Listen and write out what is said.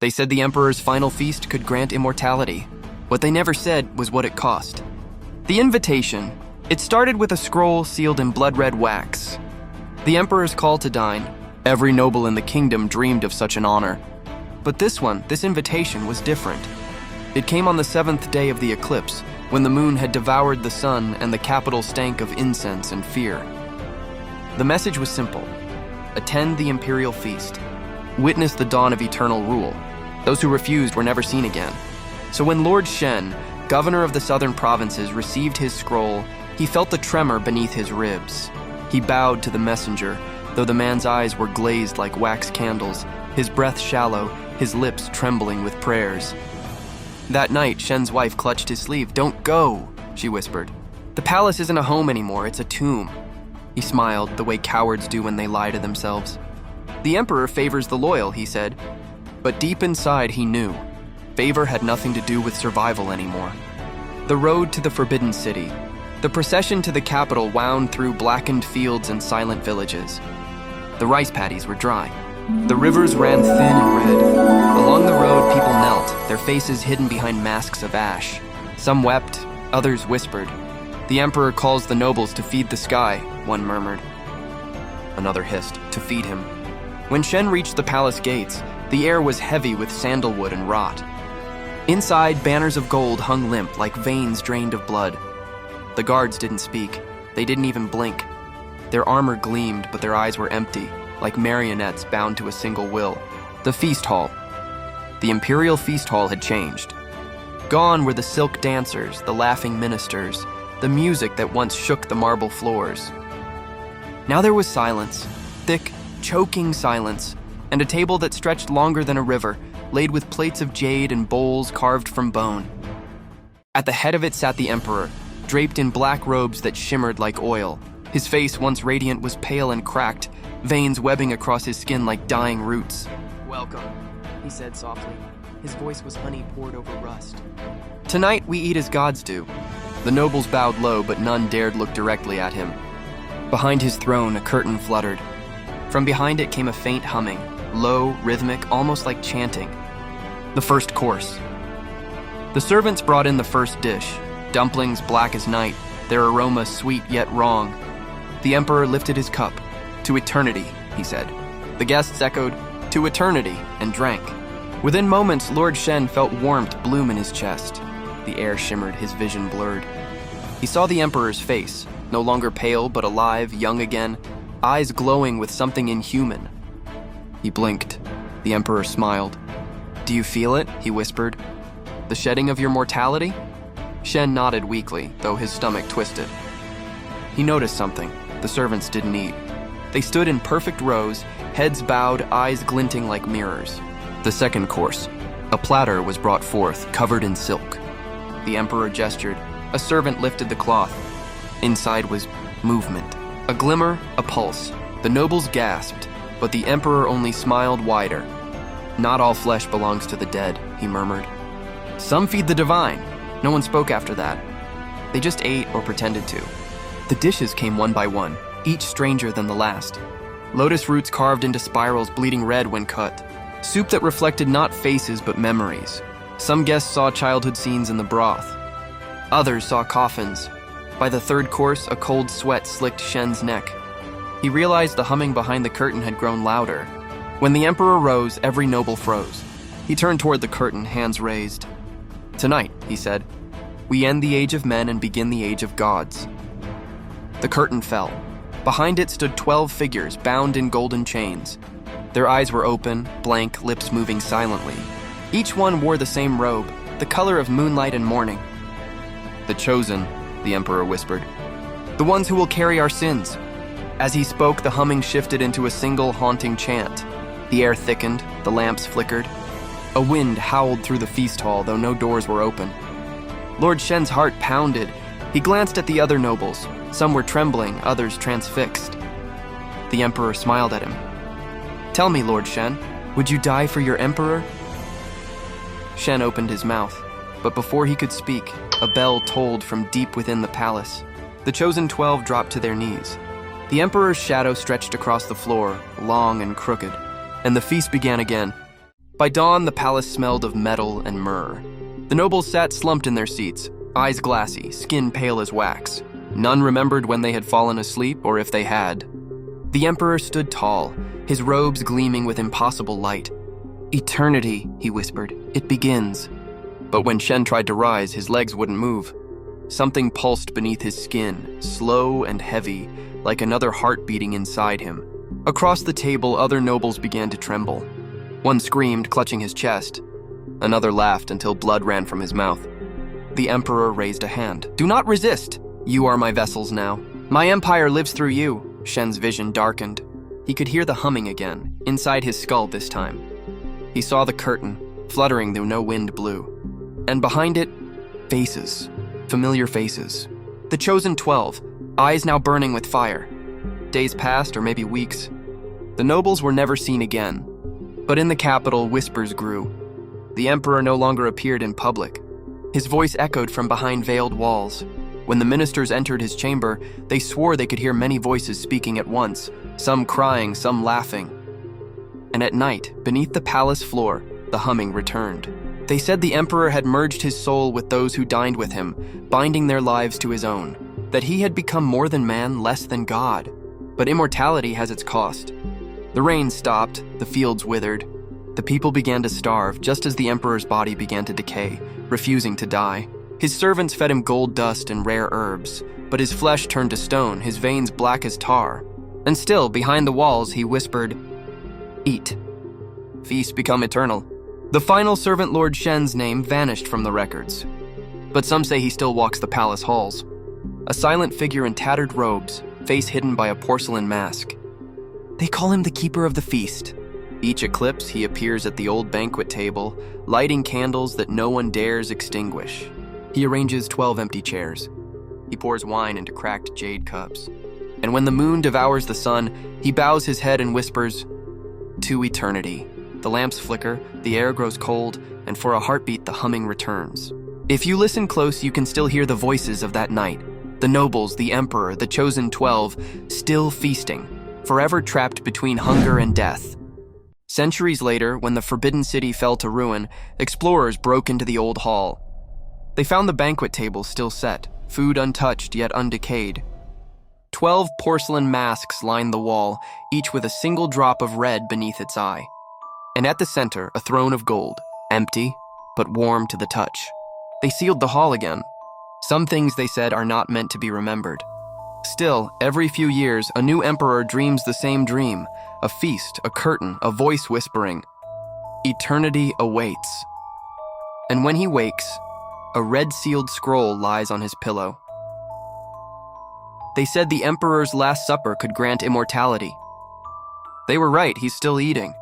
They said the emperor's final feast could grant immortality. What they never said was what it cost. The invitation, it started with a scroll sealed in blood-red wax. The emperor's call to dine. Every noble in the kingdom dreamed of such an honor. But this invitation was different. It came on the 7th day of the eclipse, when the moon had devoured the sun and the capital stank of incense and fear. The message was simple. Attend the imperial feast. Witness the dawn of eternal rule. Those who refused were never seen again. So when Lord Shen, governor of the southern provinces, received his scroll, he felt the tremor beneath his ribs. He bowed to the messenger, though the man's eyes were glazed like wax candles, his breath shallow, his lips trembling with prayers. That night, Shen's wife clutched his sleeve. "Don't go," she whispered. "The palace isn't a home anymore, it's a tomb." He smiled, the way cowards do when they lie to themselves. "The emperor favors the loyal," he said. But deep inside, he knew. Favor had nothing to do with survival anymore. The road to the Forbidden City. The procession to the capital wound through blackened fields and silent villages. The rice paddies were dry. The rivers ran thin and red. Along the road, people knelt, their faces hidden behind masks of ash. Some wept, others whispered. "The emperor calls the nobles to feed the sky," one murmured. Another hissed, "To feed him." When Shen reached the palace gates, the air was heavy with sandalwood and rot. Inside, banners of gold hung limp like veins drained of blood. The guards didn't speak. They didn't even blink. Their armor gleamed, but their eyes were empty, like marionettes bound to a single will. The feast hall. The imperial feast hall had changed. Gone were the silk dancers, the laughing ministers, the music that once shook the marble floors. Now there was silence, thick, choking silence, and a table that stretched longer than a river, laid with plates of jade and bowls carved from bone. At the head of it sat the emperor, draped in black robes that shimmered like oil. His face, once radiant, was pale and cracked, veins webbing across his skin like dying roots. "Welcome," he said softly. His voice was honey poured over rust. "Tonight we eat as gods do." The nobles bowed low, but none dared look directly at him. Behind his throne, a curtain fluttered. From behind it came a faint humming, low, rhythmic, almost like chanting. The first course. The servants brought in the first dish, dumplings black as night, their aroma sweet yet wrong. The emperor lifted his cup. "To eternity," he said. The guests echoed, "To eternity," and drank. Within moments, Lord Shen felt warmth bloom in his chest. The air shimmered, his vision blurred. He saw the emperor's face, no longer pale but alive, young again, eyes glowing with something inhuman. He blinked. The emperor smiled. "Do you feel it?" he whispered. "The shedding of your mortality?" Shen nodded weakly, though his stomach twisted. He noticed something the servants didn't eat. They stood in perfect rows, heads bowed, eyes glinting like mirrors. The second course. A platter was brought forth, covered in silk. The emperor gestured. A servant lifted the cloth. Inside was movement. A glimmer, a pulse. The nobles gasped, but the emperor only smiled wider. "Not all flesh belongs to the dead," he murmured. "Some feed the divine." No one spoke after that. They just ate or pretended to. The dishes came one by one, each stranger than the last. Lotus roots carved into spirals, bleeding red when cut. Soup that reflected not faces but memories. Some guests saw childhood scenes in the broth. Others saw coffins. By the third course, a cold sweat slicked Shen's neck. He realized the humming behind the curtain had grown louder. When the emperor rose, every noble froze. He turned toward the curtain, hands raised. "Tonight," he said, "we end the age of men and begin the age of gods." The curtain fell. Behind it stood 12 figures, bound in golden chains. Their eyes were open, blank, lips moving silently. Each one wore the same robe, the color of moonlight and morning. "The chosen," the emperor whispered. "The ones who will carry our sins." As he spoke, the humming shifted into a single haunting chant. The air thickened, the lamps flickered. A wind howled through the feast hall, though no doors were open. Lord Shen's heart pounded. He glanced at the other nobles. Some were trembling, others transfixed. The emperor smiled at him. "Tell me, Lord Shen, would you die for your emperor?" Shen opened his mouth, but before he could speak, a bell tolled from deep within the palace. The chosen 12 dropped to their knees. The emperor's shadow stretched across the floor, long and crooked, and the feast began again. By dawn, the palace smelled of metal and myrrh. The nobles sat slumped in their seats, eyes glassy, skin pale as wax. None remembered when they had fallen asleep or if they had. The emperor stood tall, his robes gleaming with impossible light. "Eternity," he whispered, "it begins." But when Shen tried to rise, his legs wouldn't move. Something pulsed beneath his skin, slow and heavy, like another heart beating inside him. Across the table, other nobles began to tremble. One screamed, clutching his chest. Another laughed until blood ran from his mouth. The emperor raised a hand. "Do not resist! You are my vessels now. My empire lives through you." Shen's vision darkened. He could hear the humming again, inside his skull this time. He saw the curtain, fluttering though no wind blew. And behind it, faces. Familiar faces. The chosen 12, eyes now burning with fire. Days passed, or maybe weeks. The nobles were never seen again. But in the capital, whispers grew. The emperor no longer appeared in public. His voice echoed from behind veiled walls. When the ministers entered his chamber, they swore they could hear many voices speaking at once, some crying, some laughing. And at night, beneath the palace floor, the humming returned. They said the emperor had merged his soul with those who dined with him, binding their lives to his own, that he had become more than man, less than God. But immortality has its cost. The rain stopped, the fields withered. The people began to starve just as the emperor's body began to decay, refusing to die. His servants fed him gold dust and rare herbs, but his flesh turned to stone, his veins black as tar. And still, behind the walls, he whispered, "Eat. Feast become eternal." The final servant Lord Shen's name vanished from the records. But some say he still walks the palace halls. A silent figure in tattered robes, face hidden by a porcelain mask. They call him the Keeper of the Feast. Each eclipse, he appears at the old banquet table, lighting candles that no one dares extinguish. He arranges 12 empty chairs. He pours wine into cracked jade cups. And when the moon devours the sun, he bows his head and whispers, "To eternity." The lamps flicker, the air grows cold, and for a heartbeat the humming returns. If you listen close, you can still hear the voices of that night. The nobles, the emperor, the chosen 12, still feasting, forever trapped between hunger and death. Centuries later, when the Forbidden City fell to ruin, explorers broke into the old hall. They found the banquet table still set, food untouched yet undecayed. 12 porcelain masks lined the wall, each with a single drop of red beneath its eye. And at the center, a throne of gold, empty, but warm to the touch. They sealed the hall again. Some things, they said, are not meant to be remembered. Still, every few years, a new emperor dreams the same dream, a feast, a curtain, a voice whispering, "Eternity awaits." And when he wakes, a red-sealed scroll lies on his pillow. They said the emperor's last supper could grant immortality. They were right, he's still eating.